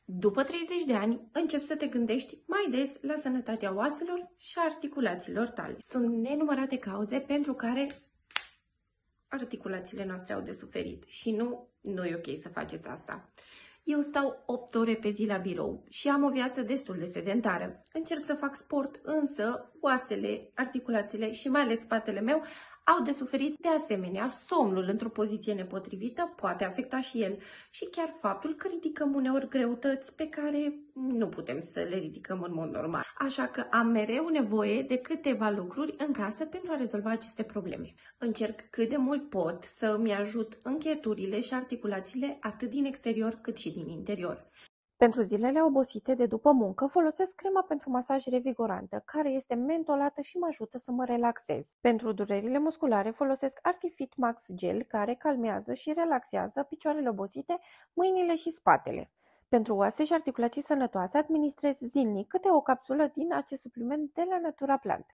După 30 de ani, începi să te gândești mai des la sănătatea oaselor și a articulațiilor tale. Sunt nenumărate cauze pentru care articulațiile noastre au de suferit și nu e ok să faceți asta. Eu stau 8 ore pe zi la birou și am o viață destul de sedentară. Încerc să fac sport, însă oasele, articulațiile și mai ales spatele meu au de suferit. De asemenea, somnul într-o poziție nepotrivită poate afecta și el și chiar faptul că ridicăm uneori greutăți pe care nu putem să le ridicăm în mod normal. Așa că am mereu nevoie de câteva lucruri în casă pentru a rezolva aceste probleme. Încerc cât de mult pot să îmi ajut încheieturile și articulațiile atât din exterior cât și din interior. Pentru zilele obosite de după muncă folosesc crema pentru masaj revigorantă, care este mentolată și mă ajută să mă relaxez. Pentru durerile musculare folosesc Artifit Max Gel, care calmează și relaxează picioarele obosite, mâinile și spatele. Pentru oase și articulații sănătoase administrez zilnic câte o capsulă din acest supliment de la Natura Plant.